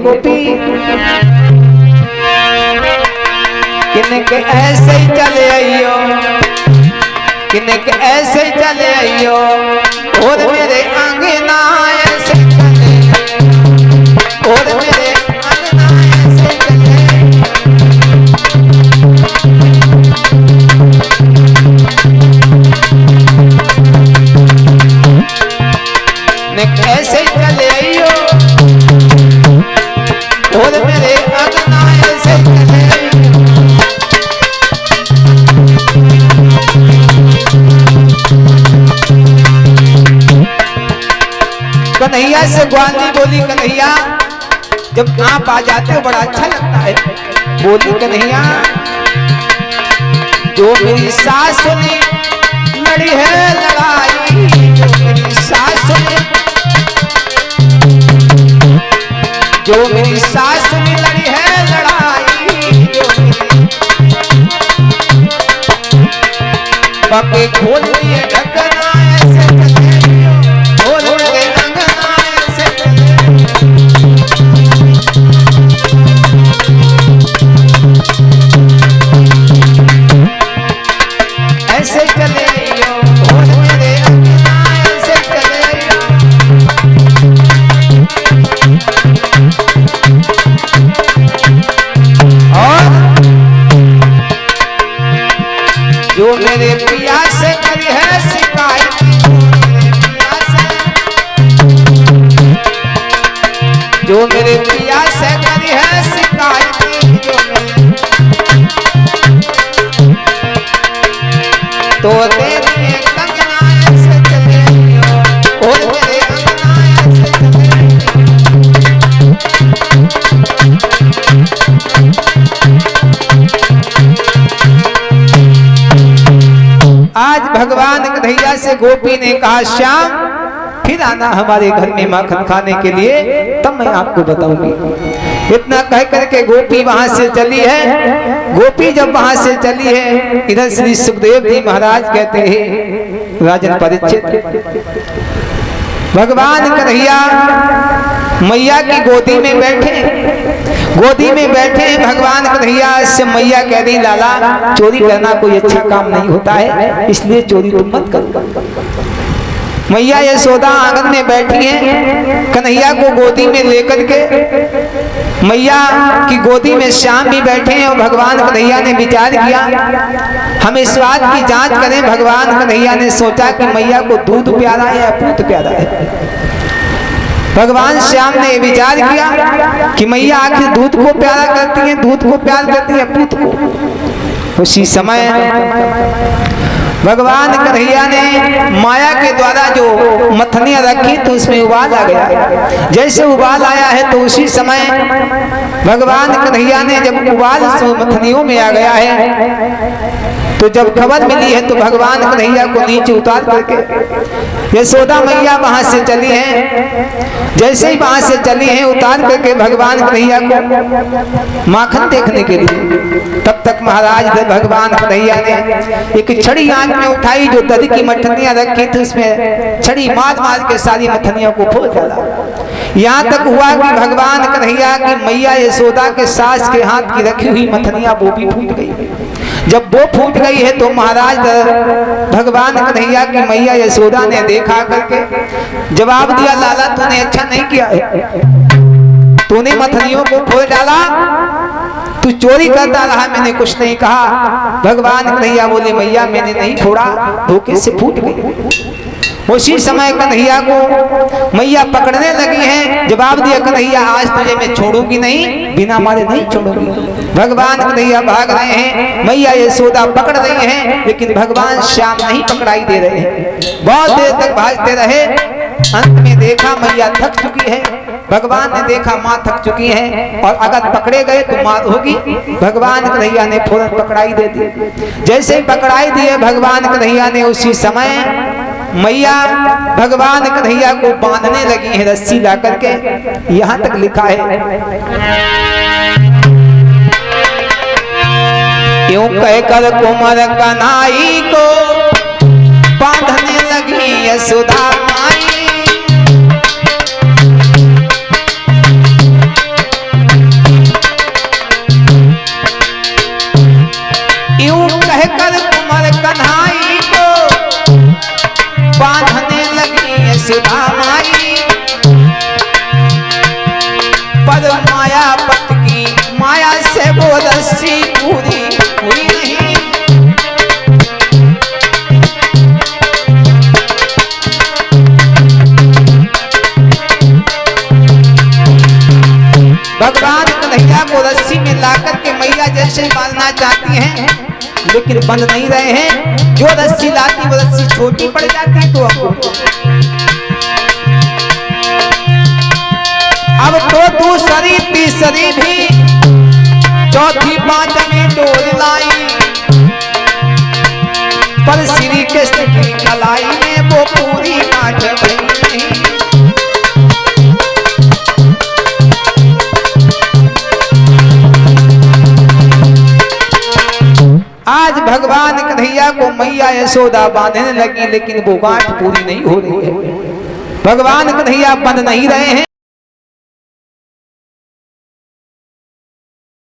गोपी किनके ऐसे ही चले आइयो, किनके ऐसे ही चले आइयो और मेरे अंगना ऐसे चले, और मेरे अंगना ऐसे चले, ऐसे ही चले आइयो और मेरे अंगना ऐसे चले आइयो। कन्हैया से ग्वाली बोली, कन्हैया जब आप आ जाते हो बड़ा अच्छा लगता है। बोली कन्हैया जो मेरी सास ने लड़ी है लड़ाई, जो मेरी सास ने, जो मेरी सास ने लड़ी है लड़ाई, जो पके खोल दिए ढकना ऐसे चले, खोल दिए अंगना ऐसे चले, ऐसे चले खोल मेरे अंगना ऐसे चले। और जो मेरे पिया से करी है शिकायत, जो मेरे पिया से करी है शिकायत, जो मेरे तो तेरी कंगना ऐसे चले और मेरे अंगना ऐसे चले। आज भगवान कन्हैया से गोपी ने कहा श्याम फिर आना हमारे घर में माखन खाने के लिए, तब मैं आपको बताऊंगी। इतना कह करके गोपी वहां से चली है। गोपी जब वहां से चली है, इधर श्री सुखदेव जी महाराज कहते हैं राजन परीक्षित, भगवान कन्हैया मैया की गोदी में बैठे, गोदी में बैठे भगवान कन्हैया से मैया कह दी लाला चोरी करना कोई अच्छा काम नहीं होता है, इसलिए चोरी तुम मत करो। मैया यशोदा आंगन में बैठी है, कन्हैया को गोदी में लेकर के मैया की गोदी में श्याम भी बैठे हैं। और भगवान कन्हैया ने विचार किया हम इस बात की जांच करें। भगवान कन्हैया ने सोचा कि मैया को दूध प्यारा है या पूत प्यारा है। भगवान श्याम ने विचार किया कि मैया आखिर दूध को प्यारा करती है, दूध को प्यार करती है पूत को। उसी समय भगवान कन्हैया ने माया के द्वारा जो मथनियां रखी तो उसमें उबाल आ गया। जैसे उबाल आया है तो उसी समय भगवान कन्हैया ने जब उबाल मथनियों में आ गया है तो जब खबर मिली है तो भगवान कन्हैया को नीचे उतार करके यशोदा मैया वहां से चली हैं। जैसे ही वहां से चली हैं उतार करके भगवान कन्हैया को माखन देखने के लिए, तब तक महाराज भगवान कन्हैया ने एक छड़ी आंख में उठाई, जो दही की मथनियां रखी थी उसमें छड़ी मार मार के सारी मथनियों को फोड़ डाला। यहाँ तक हुआ कि भगवान कन्हैया की मैया यशोदा के सास के हाथ की रखी हुई मथनियां वो भी फूट गई। जब वो फूट गई है तो महाराज भगवान कन्हैया की मैया यशोदा ने देखा करके जवाब दिया लाला तूने अच्छा नहीं किया है, तूने मथनियों को फोड़ डाला, तू चोरी करता रहा, मैंने कुछ नहीं कहा। भगवान कन्हैया बोले मैया मैंने नहीं फोड़ा, धोखे से फूट गई। उसी समय कन्हैया को मैया पकड़ने लगी हैं। जवाब दिया कन्हैया आज तुझे मैं छोड़ूंगी नहीं, बिना मारे नहीं छोड़ूंगी। भगवान कन्हैया भाग रहे हैं, मैया यशोदा पकड़ रही हैं, लेकिन भगवान श्याम नहीं पकड़ाई दे रहे हैं। बहुत देर तक भागते रहे, अंत में देखा मैया थक चुकी है। भगवान ने देखा माँ थक चुकी है और अगर पकड़े गए तो मार होगी। भगवान कन्हैया ने फौरन पकड़ाई दे दी। जैसे ही पकड़ाई दिए भगवान कन्हैया ने, उसी समय मैया भगवान कन्हैया को बांधने लगी है रस्सी ला करके। यहाँ तक लिखा है क्यों कहकर कुंवर कन्हई को बांधने लगी यशोदा माई। पर माया पत की माया से वो रस्सी पूरी हुई नहीं। भगवान कन्हैया को रस्सी में लाकर के मैया जैसे बांधना चाहती हैं लेकिन बंध नहीं रहे हैं। जो रस्सी लाती वो रस्सी छोटी पड़ जाती है। तो अब तो दूसरी तीसरी भी चौथी पांचवी डोर लाई पर श्री कृष्ण की कलाई में वो पूरी काट गई नहीं। आज भगवान कन्हैया को मैया यशोदा बांधने लगी लेकिन वो गांठ पूरी नहीं हो रही है। भगवान कन्हैया बंध नहीं रहे हैं।